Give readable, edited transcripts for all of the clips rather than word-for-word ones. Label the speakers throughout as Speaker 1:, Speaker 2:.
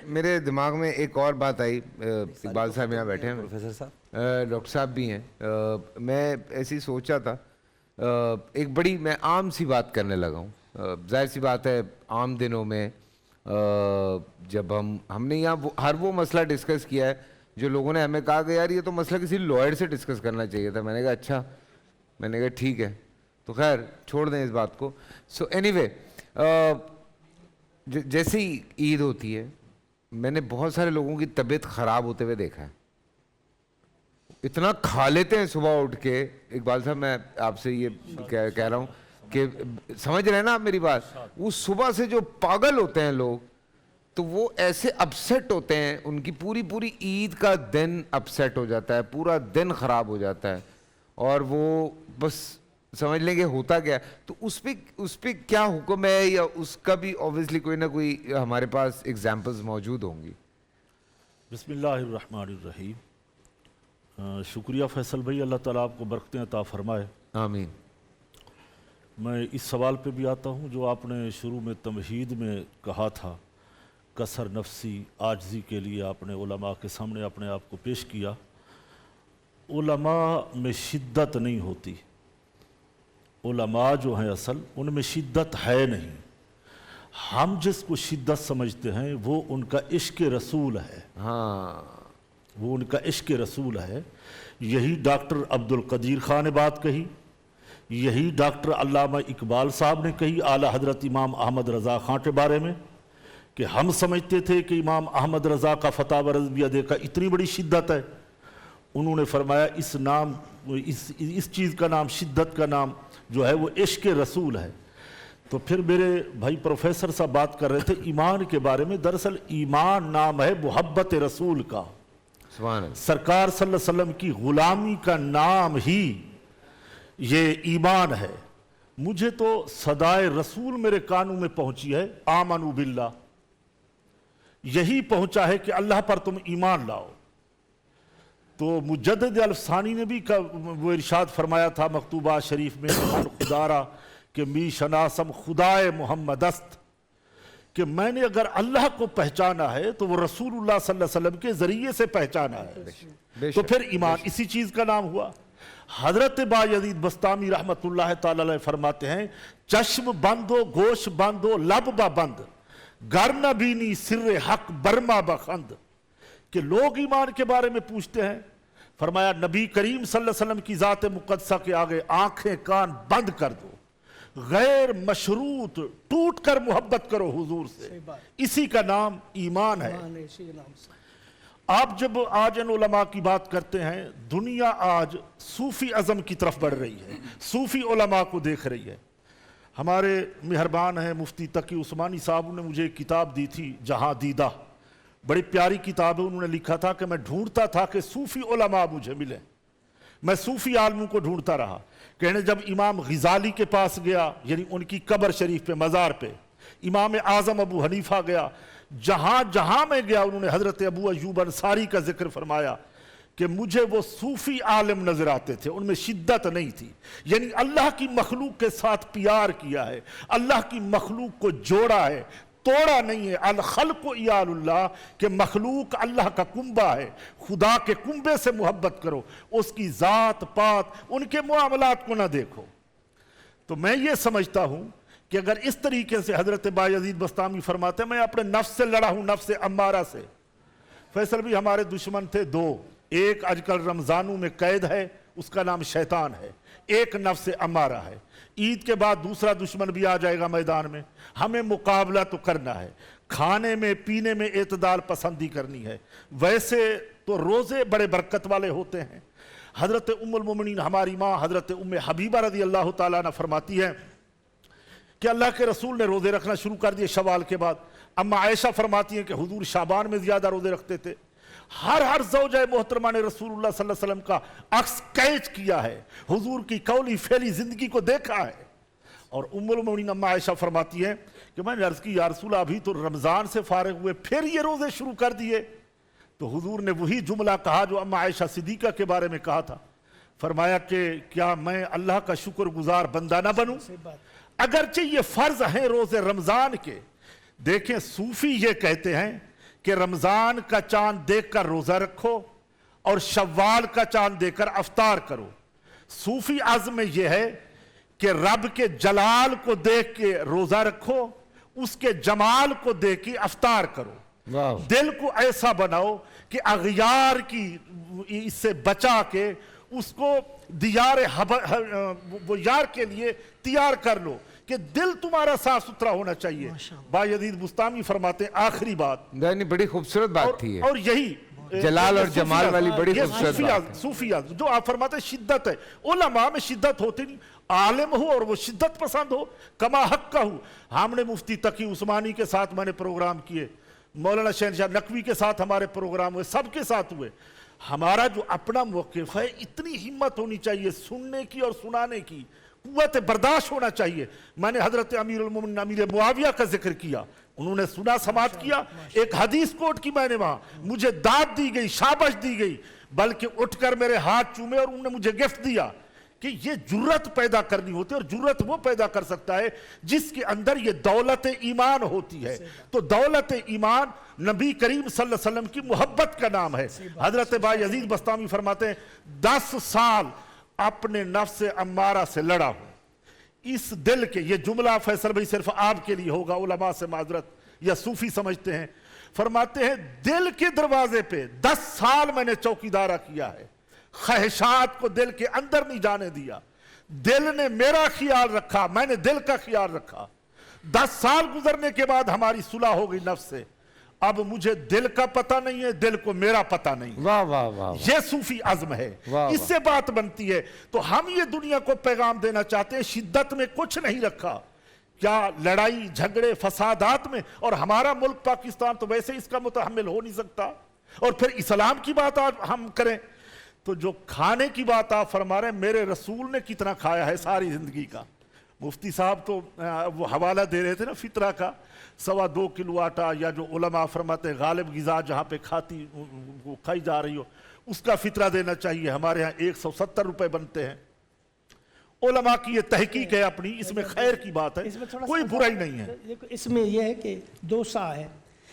Speaker 1: میرے دماغ میں ایک اور بات آئی. اقبال صاحب یہاں بیٹھے ہیں,
Speaker 2: پروفیسر صاحب,
Speaker 1: ڈاکٹر صاحب بھی ہیں. میں ایسی سوچا تھا, ایک بڑی میں عام سی بات کرنے لگا ہوں. ظاہر سی بات ہے عام دنوں میں جب ہم نے یہاں ہر وہ مسئلہ ڈسکس کیا ہے جو لوگوں نے ہمیں کہا کہ یار یہ تو مسئلہ کسی لائر سے ڈسکس کرنا چاہیے تھا. میں نے کہا اچھا, میں نے کہا ٹھیک ہے, تو خیر چھوڑ دیں اس بات کو. سو اینی وے, جیسے ہی عید ہوتی ہے میں نے بہت سارے لوگوں کی طبیعت خراب ہوتے ہوئے دیکھا ہے. اتنا کھا لیتے ہیں صبح اٹھ کے. اقبال صاحب میں آپ سے یہ کہہ رہا ہوں کہ سمجھ رہے ہیں نا آپ میری بات, وہ صبح سے جو پاگل ہوتے ہیں لوگ, تو وہ ایسے اپسیٹ ہوتے ہیں, ان کی پوری عید کا دن اپسیٹ ہو جاتا ہے, پورا دن خراب ہو جاتا ہے, اور وہ بس سمجھ لیں گے ہوتا کیا. تو اس پہ کیا حکم ہے, یا اس کا بھی اوبویسلی کوئی نہ کوئی ہمارے پاس ایگزامپلز موجود ہوں گی.
Speaker 3: بسم اللہ الرحمن الرحیم. شکریہ فیصل بھائی, اللہ تعالیٰ آپ کو برکتیں عطا فرمائے.
Speaker 1: آمین.
Speaker 3: میں اس سوال پہ بھی آتا ہوں جو آپ نے شروع میں تمہید میں کہا تھا, کثر نفسی عاجزی کے لیے آپ نے علماء کے سامنے اپنے آپ کو پیش کیا. علماء میں شدت نہیں ہوتی, علماء جو ہیں اصل ان میں شدت ہے نہیں. ہم جس کو شدت سمجھتے ہیں وہ ان کا عشق رسول ہے.
Speaker 1: ہاں,
Speaker 3: وہ ان کا عشق رسول ہے. یہی ڈاکٹر عبد القدیر خان نے بات کہی, یہی ڈاکٹر علامہ اقبال صاحب نے کہی اعلیٰ حضرت امام احمد رضا خان کے بارے میں, کہ ہم سمجھتے تھے کہ امام احمد رضا کا فتاوی رضویہ دیکھا اتنی بڑی شدت ہے. انہوں نے فرمایا اس چیز کا نام, شدت کا نام جو ہے وہ عشق رسول ہے. تو پھر میرے بھائی پروفیسر صاحب بات کر رہے تھے ایمان کے بارے میں. دراصل ایمان نام ہے محبت رسول کا.
Speaker 1: سبحان اللہ.
Speaker 3: سرکار صلی اللہ علیہ وسلم کی غلامی کا نام ہی یہ ایمان ہے. مجھے تو صدائے رسول میرے کانوں میں پہنچی ہے, آمنوا باللہ, یہی پہنچا ہے کہ اللہ پر تم ایمان لاؤ. تو مجدد الفسانی نے بھی وہ ارشاد فرمایا تھا مکتوبات شریف میں, من خدارا کہ می شناسم خدائے محمد است, کہ میں نے اگر اللہ کو پہچانا ہے تو وہ رسول اللہ صلی اللہ علیہ وسلم کے ذریعے سے پہچانا ہے. تو پھر ایمان اسی چیز کا نام ہوا. حضرت بایزید بستامی رحمت اللہ تعالی علیہ فرماتے ہیں, چشم بند و گوش بند و لب با بند, گر نہ بینی سر حق برما بخند. کہ لوگ ایمان کے بارے میں پوچھتے ہیں, فرمایا نبی کریم صلی اللہ علیہ وسلم کی ذات مقدسہ کے آگے آنکھیں کان بند کر دو, غیر مشروط ٹوٹ کر محبت کرو حضور سے, اسی کا نام ایمان ہے. آپ جب آج ان علماء کی بات کرتے ہیں, دنیا آج صوفی ازم کی طرف بڑھ رہی ہے, صوفی علماء کو دیکھ رہی ہے. ہمارے مہربان ہیں مفتی تقی عثمانی صاحب نے مجھے ایک کتاب دی تھی جہاں دیدہ, بڑی پیاری کتاب ہے. انہوں نے لکھا تھا کہ میں ڈھونڈتا تھا کہ صوفی علماء مجھے ملے, میں صوفی عالموں کو ڈھونڈتا رہا. کہنے جب امام غزالی کے پاس گیا, یعنی ان کی قبر شریف پہ, مزار پہ, امام اعظم ابو حنیفہ گیا, جہاں میں گیا انہوں نے حضرت ابو ایوب انصاری کا ذکر فرمایا کہ مجھے وہ صوفی عالم نظر آتے تھے, ان میں شدت نہیں تھی. یعنی اللہ کی مخلوق کے ساتھ پیار کیا ہے, اللہ کی مخلوق کو جوڑا ہے, توڑا نہیں ہے. الخلق عیال اللہ, کہ مخلوق اللہ کا کنبہ ہے, خدا کے کنبے سے محبت کرو, اس کی ذات پات ان کے معاملات کو نہ دیکھو. تو میں یہ سمجھتا ہوں کہ اگر اس طریقے سے حضرت بایزید بستامی فرماتے ہیں میں اپنے نفس سے لڑا ہوں, نفس امارہ سے. فیصل بھی ہمارے دشمن تھے دو, ایک آج کل رمضانوں میں قید ہے, اس کا نام شیطان ہے, ایک نفس امارہ ہے. عید کے بعد دوسرا دشمن بھی آ جائے گا میدان میں. ہمیں مقابلہ تو کرنا ہے, کھانے میں پینے میں اعتدال پسندی کرنی ہے. ویسے تو روزے بڑے برکت والے ہوتے ہیں. حضرت ام المومنین ہماری ماں حضرت ام حبیبہ رضی اللہ تعالیٰ عنہ فرماتی ہیں کہ اللہ کے رسول نے روزے رکھنا شروع کر دیے شوال کے بعد. اما عائشہ فرماتی ہیں کہ حضور شعبان میں زیادہ روزے رکھتے تھے. ہر زوجہ محترمہ نے رسول اللہ صلی اللہ علیہ وسلم کا عکس کیچ کیا ہے, حضور کی قولی فعلی زندگی کو دیکھا ہے. اور ام المومنین اما عائشہ فرماتی ہیں کہ میں نے عرض کی یا رسول اللہ ابھی تو رمضان سے فارغ ہوئے پھر یہ روزے شروع کر دیے. تو حضور نے وہی جملہ کہا جو اما عائشہ صدیقہ کے بارے میں کہا تھا, فرمایا کہ کیا میں اللہ کا شکر گزار بندہ نہ بنوں. اگرچہ یہ فرض ہیں روزے رمضان کے. دیکھیں صوفی یہ کہتے ہیں کہ رمضان کا چاند دیکھ کر روزہ رکھو اور شوال کا چاند دیکھ کر افطار کرو. صوفی عزم میں یہ ہے کہ رب کے جلال کو دیکھ کے روزہ رکھو, اس کے جمال کو دیکھ کے افطار کرو.
Speaker 1: واہ.
Speaker 3: دل کو ایسا بناؤ کہ اغیار کی اس سے بچا کے اس کو وہ یار کے لیے تیار کر لو, کہ دل تمہارا صاف ستھرا ہونا چاہیے. بایزید بستامی فرماتے ہیں آخری بات,
Speaker 1: نہیں بڑی خوبصورت بات تھی
Speaker 3: اور یہی
Speaker 1: جلال اور جمال والی بڑی خوبصورت بات.
Speaker 3: صوفیات جو آپ فرماتے ہیں شدت ہے, علماء میں شدت ہوتی نہیں, عالم ہو اور وہ شدت پسند ہو, کما حق کا ہو. ہم نے مفتی تقی عثمانی کے ساتھ میں نے پروگرام کیے, مولانا شہنشاہ نقوی کے ساتھ ہمارے پروگرام ہوئے, سب کے ساتھ ہوئے. ہمارا جو اپنا موقف ہے, اتنی ہمت ہونی چاہیے سننے کی اور سنانے کی, قوت برداشت ہونا چاہیے. میں نے حضرت امیر المومنین امیر معاویہ کا ذکر کیا, انہوں نے سنا سماعت کیا, ایک حدیث کوٹ کی میں نے وہاں, مجھے داد دی گئی, شابش دی گئی, بلکہ اٹھ کر میرے ہاتھ چومے اور انہوں نے مجھے گفٹ دیا کہ یہ جرت پیدا کرنی ہوتی ہے, اور جرت وہ پیدا کر سکتا ہے جس کے اندر یہ دولت ایمان ہوتی ہے. تو دولت ایمان نبی کریم صلی اللہ علیہ وسلم کی محبت کا نام ہے. حضرت بایزید بستامی فرماتے ہیں 10 سال اپنے نفس امارہ سے لڑا ہوں. اس دل کے, یہ جملہ فیصل بھائی صرف آپ کے لیے ہوگا, علماء سے معذرت, یا صوفی سمجھتے ہیں, فرماتے ہیں دل کے دروازے پہ 10 سال میں نے چوکیدارہ کیا ہے, خواہشات کو دل کے اندر نہیں جانے دیا, دل نے میرا خیال رکھا, میں نے دل کا خیال رکھا. 10 سال گزرنے کے بعد ہماری صلح ہو گئی نفس سے, اب مجھے دل کا پتہ نہیں ہے, دل کو میرا پتہ نہیں.
Speaker 1: واہ واہ واہ.
Speaker 3: یہ صوفی عزم ہے, اس سے بات بنتی ہے. تو ہم یہ دنیا کو پیغام دینا چاہتے ہیں, شدت میں کچھ نہیں رکھا, کیا لڑائی جھگڑے فسادات میں, اور ہمارا ملک پاکستان تو ویسے اس کا متحمل ہو نہیں سکتا. اور پھر اسلام کی بات آج ہم کریں تو جو کھانے کی بات آپ فرما رہے ہیں, میرے رسول نے کتنا کھایا ہے ساری زندگی کا. مفتی صاحب تو وہ حوالہ دے رہے تھے نا فطرہ کا, 2.25 کلو آٹا, یا جو علماء فرماتے ہیں غالب غذا جہاں پہ کھائی جا رہی ہو اس کا فطرہ دینا چاہیے. ہمارے ہاں 170 روپے بنتے ہیں. علماء کی یہ تحقیق ہے اپنی, اس میں خیر کی بات ہے, کوئی برائی نہیں ہے.
Speaker 2: اس میں یہ ہے کہ 2 سا ہے,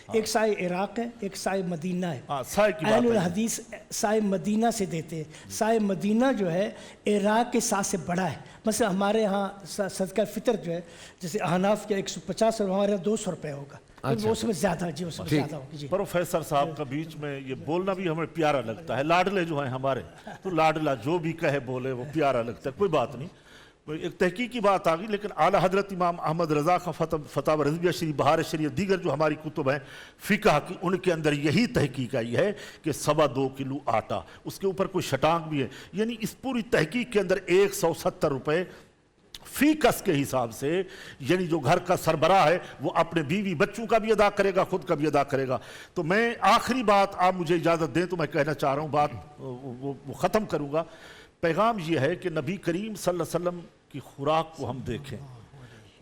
Speaker 2: ایک سائے عراق ہے, ایک سائے مدینہ ہے. اہل الحدیث سائے مدینہ سے دیتے ہیں. سائے مدینہ جو ہے عراق کے سا سے بڑا ہے. مثلا ہمارے ہاں صدقہ فطر جو ہے, جیسے احناف کے 150 اور ہمارے 200 روپے ہوگا, وہ اس میں زیادہ, جی اس میں زیادہ ہوگی. جی
Speaker 3: پروفیسر صاحب کا بیچ میں یہ بولنا بھی ہمیں پیارا لگتا ہے. لاڈلے جو ہیں ہمارے, تو لاڈلا جو بھی کہے بولے وہ پیارا لگتا ہے, کوئی بات نہیں. ایک تحقیقی بات آ گئی, لیکن اعلیٰ حضرت امام احمد رضا کا فتاوی رضویہ شریف, بہار شریف, دیگر جو ہماری کتب ہیں فقہ کی, ان کے اندر یہی تحقیق آئی ہے کہ 2.25 کلو آٹا, اس کے اوپر کوئی شٹانگ بھی ہے, یعنی اس پوری تحقیق کے اندر 170 روپے فی کس کے حساب سے, یعنی جو گھر کا سربراہ ہے وہ اپنے بیوی بچوں کا بھی ادا کرے گا, خود کا بھی ادا کرے گا. تو میں آخری بات, آپ مجھے اجازت دیں تو میں کہنا چاہ رہا ہوں, بات وہ ختم کروں گا. پیغام یہ ہے کہ نبی کریم صلی اللہ علیہ وسلم کی خوراک کو ہم دیکھیں,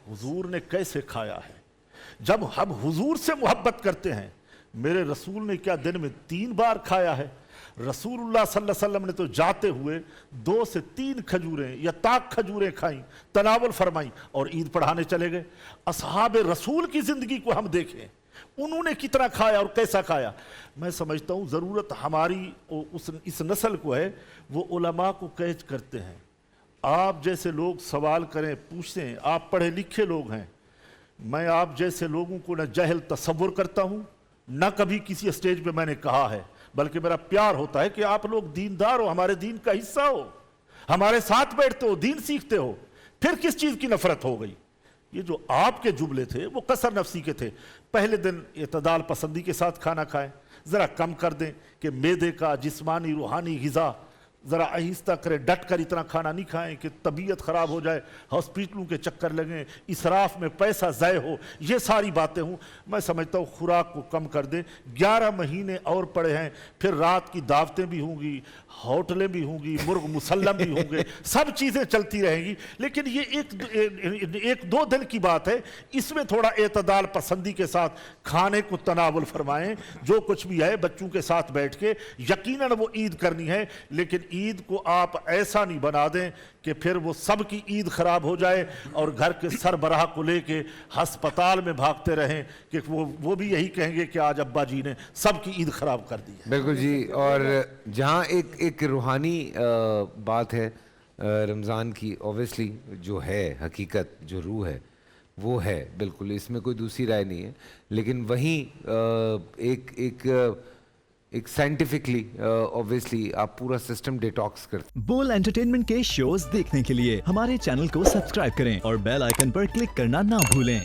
Speaker 3: حضور نے کیسے کھایا ہے. جب ہم حضور سے محبت کرتے ہیں, میرے رسول نے کیا دن میں 3 بار کھایا ہے. رسول اللہ صلی اللہ علیہ وسلم نے تو جاتے ہوئے 2 سے 3 کھجوریں یا تاک کھجوریں کھائیں, تناول فرمائیں, اور عید پڑھانے چلے گئے. اصحاب رسول کی زندگی کو ہم دیکھیں, انہوں نے کتنا کھایا اور کیسا کھایا. میں سمجھتا ہوں ضرورت ہماری اس نسل کو ہے, وہ علماء کو کیچ کرتے ہیں. آپ جیسے لوگ سوال کریں, پوچھیں, آپ پڑھے لکھے لوگ ہیں. میں آپ جیسے لوگوں کو نہ جہل تصور کرتا ہوں, نہ کبھی کسی اسٹیج پہ میں نے کہا ہے, بلکہ میرا پیار ہوتا ہے کہ آپ لوگ دیندار ہو, ہمارے دین کا حصہ ہو, ہمارے ساتھ بیٹھتے ہو, دین سیکھتے ہو. پھر کس چیز کی نفرت ہو گئی. یہ جو آپ کے جملے تھے وہ قصر نفسی کے تھے. پہلے دن اعتدال پسندی کے ساتھ کھانا کھائیں, ذرا کم کر دیں کہ معدے کا جسمانی روحانی غذا ذرا آہستہ کریں, ڈٹ کر اتنا کھانا نہیں کھائیں کہ طبیعت خراب ہو جائے, ہاسپٹلوں کے چکر لگیں, اسراف میں پیسہ ضائع ہو. یہ ساری باتیں ہوں. میں سمجھتا ہوں خوراک کو کم کر دیں. 11 مہینے اور پڑے ہیں, پھر رات کی دعوتیں بھی ہوں گی, ہوٹلیں بھی ہوں گی, مرغ مسلم بھی ہوں گے, سب چیزیں چلتی رہیں گی. لیکن یہ 1-2 دن کی بات ہے, اس میں تھوڑا اعتدال پسندی کے ساتھ کھانے کو تناول فرمائیں. جو کچھ بھی ہے بچوں کے ساتھ بیٹھ کے, یقیناً وہ عید کرنی ہے, لیکن عید کو آپ ایسا نہیں بنا دیں کہ پھر وہ سب کی عید خراب ہو جائے اور گھر کے سربراہ کو لے کے ہسپتال میں بھاگتے رہیں کہ وہ بھی یہی کہیں گے کہ آج ابا جی نے سب کی عید خراب کر دی ہے.
Speaker 1: بالکل جی. اور جہاں ایک روحانی بات ہے رمضان کی، اوبیسلی جو ہے حقیقت، جو روح ہے وہ ہے، بالکل اس میں کوئی دوسری رائے نہیں ہے. لیکن وہیں ایک سائنٹیفکلی اوبیسلی آپ پورا سسٹم ڈیٹاکس کرتے.
Speaker 4: بول انٹرٹینمنٹ کے شوز دیکھنے کے لیے ہمارے چینل کو سبسکرائب کریں اور بیل آئیکن پر کلک کرنا نہ بھولیں.